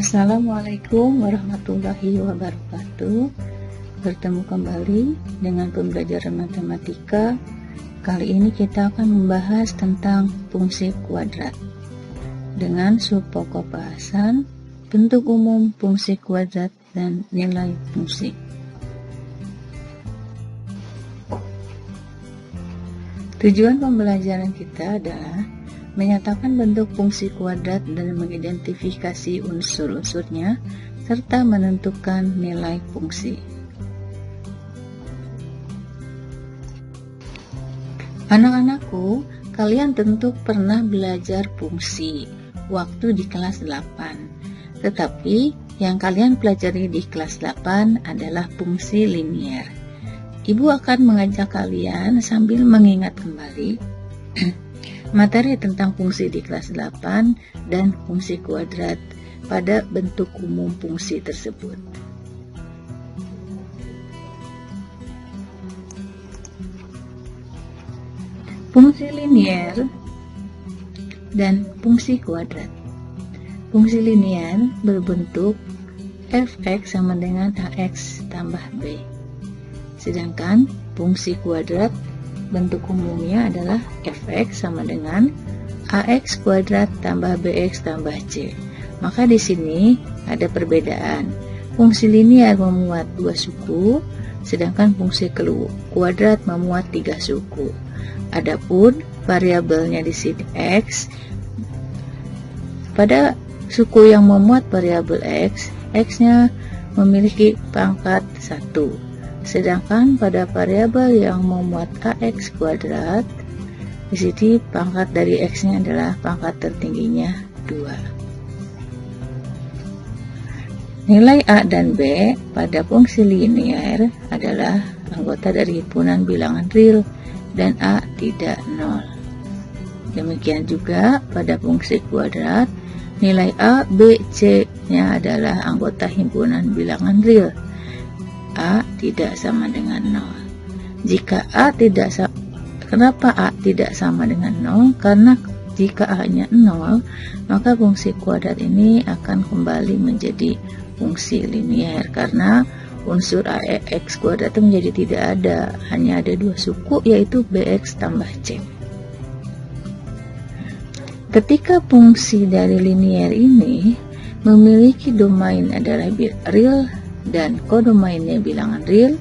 Assalamualaikum warahmatullahi wabarakatuh. Bertemu kembali dengan pembelajaran matematika. Kali ini kita akan membahas tentang fungsi kuadrat dengan subpokok bahasan bentuk umum fungsi kuadrat dan nilai fungsi. Tujuan pembelajaran kita adalah menyatakan bentuk fungsi kuadrat dan mengidentifikasi unsur-unsurnya, serta menentukan nilai fungsi. Anak-anakku, kalian tentu pernah belajar fungsi waktu di kelas 8. Tetapi yang kalian pelajari di kelas 8 adalah fungsi linier. Ibu akan mengajak kalian sambil mengingat kembali materi tentang fungsi di kelas 8 dan fungsi kuadrat pada bentuk umum fungsi tersebut. Fungsi linier dan fungsi kuadrat. Fungsi linier berbentuk f(x) sama dengan ax tambah b. Sedangkan fungsi kuadrat bentuk umumnya adalah f(x) sama dengan ax kuadrat tambah bx tambah c. Maka di sini ada perbedaan. Fungsi linier memuat 2 suku, sedangkan fungsi kuadrat memuat 3 suku. Adapun variabelnya di sini x. Pada suku yang memuat variabel x, x-nya memiliki pangkat 1. Sedangkan pada variabel yang memuat ax kuadrat, di sini pangkat dari x-nya adalah pangkat tertingginya 2. Nilai a dan b pada fungsi linier adalah anggota dari himpunan bilangan real dan a tidak 0. Demikian juga pada fungsi kuadrat, nilai a, b, c-nya adalah anggota himpunan bilangan real. A tidak sama dengan 0. Jika A tidak sama, kenapa A tidak sama dengan 0? Karena jika A-nya 0, maka fungsi kuadrat ini akan kembali menjadi fungsi linier karena unsur ax kuadrat itu menjadi tidak ada, hanya ada 2 suku, yaitu bx tambah c. Ketika fungsi dari linier ini memiliki domain adalah real dan kodomainnya bilangan real,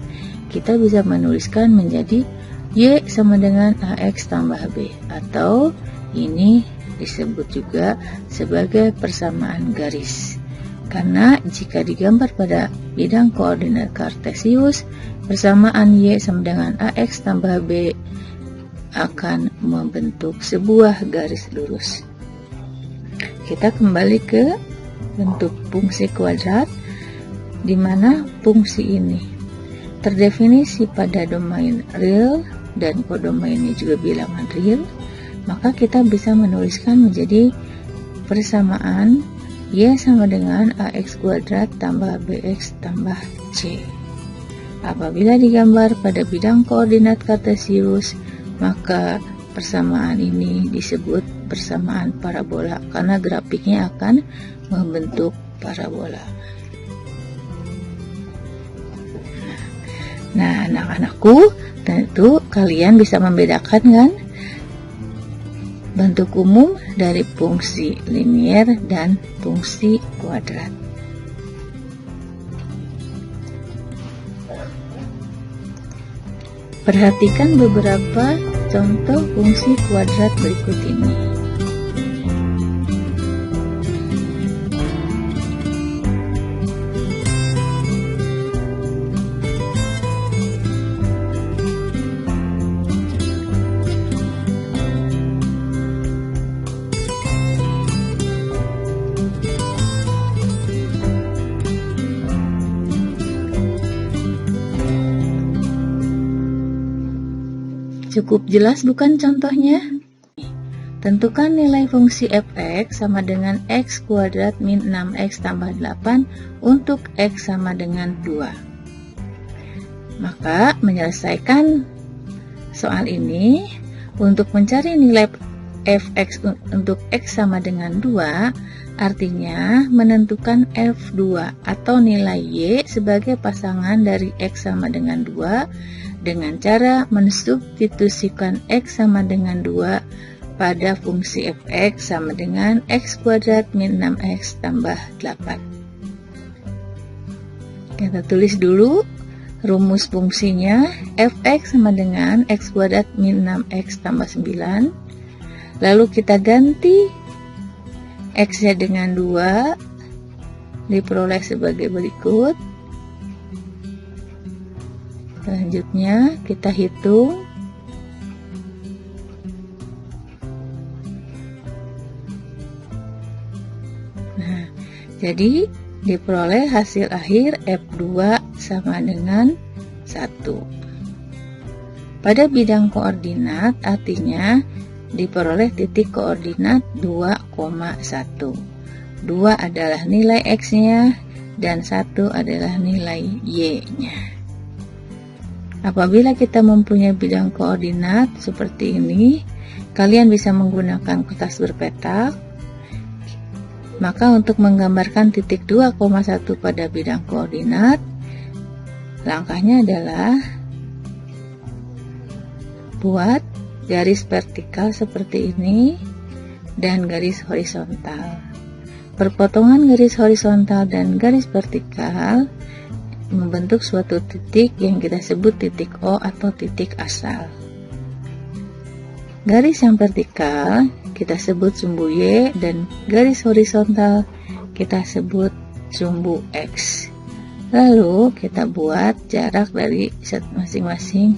kita bisa menuliskan menjadi y sama dengan ax tambah b, atau ini disebut juga sebagai persamaan garis. Karena jika digambar pada bidang koordinat kartesius, persamaan y sama dengan ax tambah b akan membentuk sebuah garis lurus. Kita kembali ke bentuk fungsi kuadrat, di mana fungsi ini terdefinisi pada domain real dan kodomainnya juga bilangan real, maka kita bisa menuliskan menjadi persamaan y sama dengan ax kuadrat tambah bx tambah c. Apabila digambar pada bidang koordinat kartesius, maka persamaan ini disebut persamaan parabola karena grafiknya akan membentuk parabola. Nah, anak-anakku, tentu kalian bisa membedakan kan bentuk umum dari fungsi linier dan fungsi kuadrat. Perhatikan beberapa contoh fungsi kuadrat berikut ini. Cukup jelas bukan contohnya? Tentukan nilai fungsi f(x) sama dengan x kuadrat min 6x tambah 8 untuk x sama dengan 2. Maka menyelesaikan soal ini, untuk mencari nilai fx untuk x sama dengan 2, artinya menentukan f2 atau nilai y sebagai pasangan dari x sama dengan 2 dengan cara mensubstitusikan x sama dengan 2 pada fungsi fx sama dengan x kuadrat min 6x tambah 8. Kita tulis dulu rumus fungsinya. Fx sama dengan x kuadrat min 6x tambah 9. Lalu kita ganti x-nya dengan 2, diperoleh sebagai berikut. Selanjutnya kita hitung. Nah, jadi diperoleh hasil akhir F2 sama dengan 1. Pada bidang koordinat artinya diperoleh titik koordinat 2,1. 2 adalah nilai x-nya dan 1 adalah nilai y-nya. Apabila kita mempunyai bidang koordinat seperti ini, kalian bisa menggunakan kertas berpetak. Maka untuk menggambarkan titik 2,1 pada bidang koordinat, langkahnya adalah buat garis vertikal seperti ini dan garis horizontal. Perpotongan garis horizontal dan garis vertikal membentuk suatu titik yang kita sebut titik O atau titik asal. Garis yang vertikal kita sebut sumbu Y dan garis horizontal kita sebut sumbu X. Lalu kita buat jarak dari masing-masing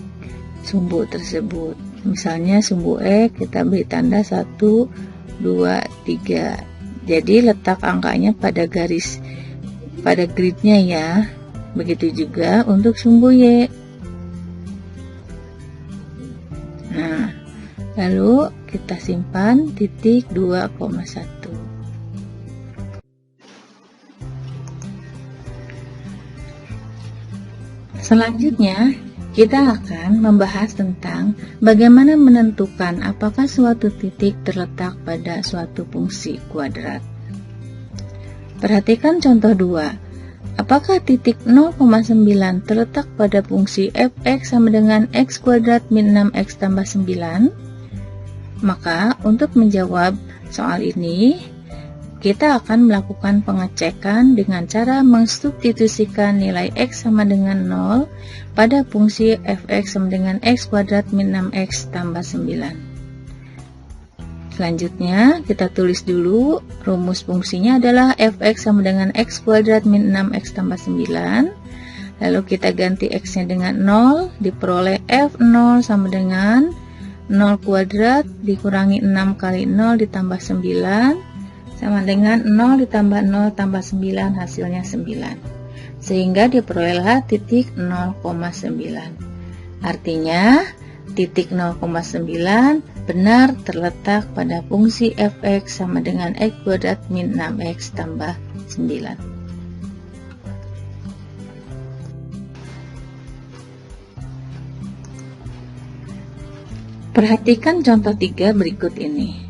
sumbu tersebut. Misalnya sumbu E kita beri tanda 1, 2, 3. Jadi letak angkanya pada garis, pada gridnya ya. Begitu juga untuk sumbu Y. Nah, lalu kita simpan titik 2,1. Selanjutnya, kita akan membahas tentang bagaimana menentukan apakah suatu titik terletak pada suatu fungsi kuadrat. Perhatikan contoh 2. Apakah titik 0,9 terletak pada fungsi fx sama dengan x kuadrat min 6x tambah 9? Maka untuk menjawab soal ini, kita akan melakukan pengecekan dengan cara mensubstitusikan nilai x sama dengan 0 pada fungsi fx sama dengan x kuadrat min 6x tambah 9. Selanjutnya, kita tulis dulu rumus fungsinya adalah fx sama dengan x kuadrat min 6x tambah 9. Lalu kita ganti x-nya dengan 0, diperoleh f0 sama dengan 0 kuadrat dikurangi 6 kali 0 ditambah 9 sama dengan 0 ditambah 0 tambah 9 hasilnya 9. Sehingga diperolehlah titik 0,9. Artinya titik 0,9 benar terletak pada fungsi fx sama dengan x kuadrat min 6x tambah 9. Perhatikan contoh 3 berikut ini.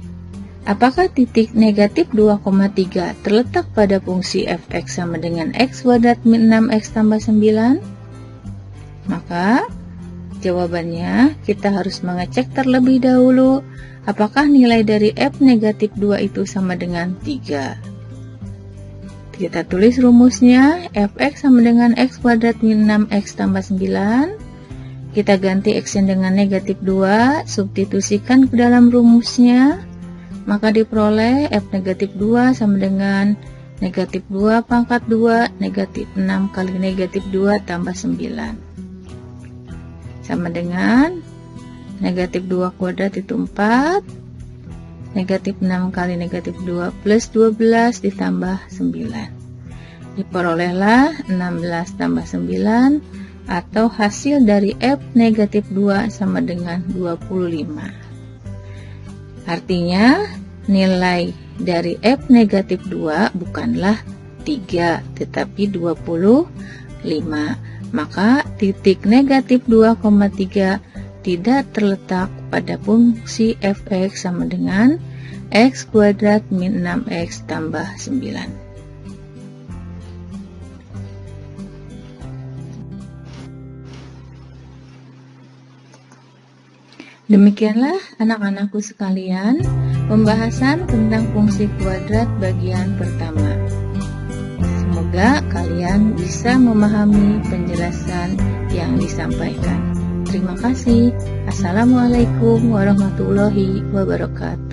Apakah titik negatif 2,3 terletak pada fungsi fx sama dengan x kuadrat min 6x tambah 9? Maka jawabannya kita harus mengecek terlebih dahulu apakah nilai dari f negatif 2 itu sama dengan 3. Kita tulis rumusnya, fx sama dengan x kuadrat min 6x tambah 9. Kita ganti x-nya dengan negatif 2, substitusikan ke dalam rumusnya. Maka diperoleh f negatif 2 sama dengan negatif 2 pangkat 2 negatif 6 kali negatif 2 tambah 9 sama dengan negatif 2 kuadrat itu 4, negatif 6 kali negatif 2 plus 12 ditambah 9. Diperolehlah 16 tambah 9 atau hasil dari f negatif 2 sama dengan 25. Artinya, nilai dari f negatif 2 bukanlah 3, tetapi 25. Maka titik negatif 2,3 tidak terletak pada fungsi f(x) sama dengan x kuadrat min 6x tambah 9. Demikianlah anak-anakku sekalian, pembahasan tentang fungsi kuadrat bagian pertama. Semoga kalian bisa memahami penjelasan yang disampaikan. Terima kasih. Assalamualaikum warahmatullahi wabarakatuh.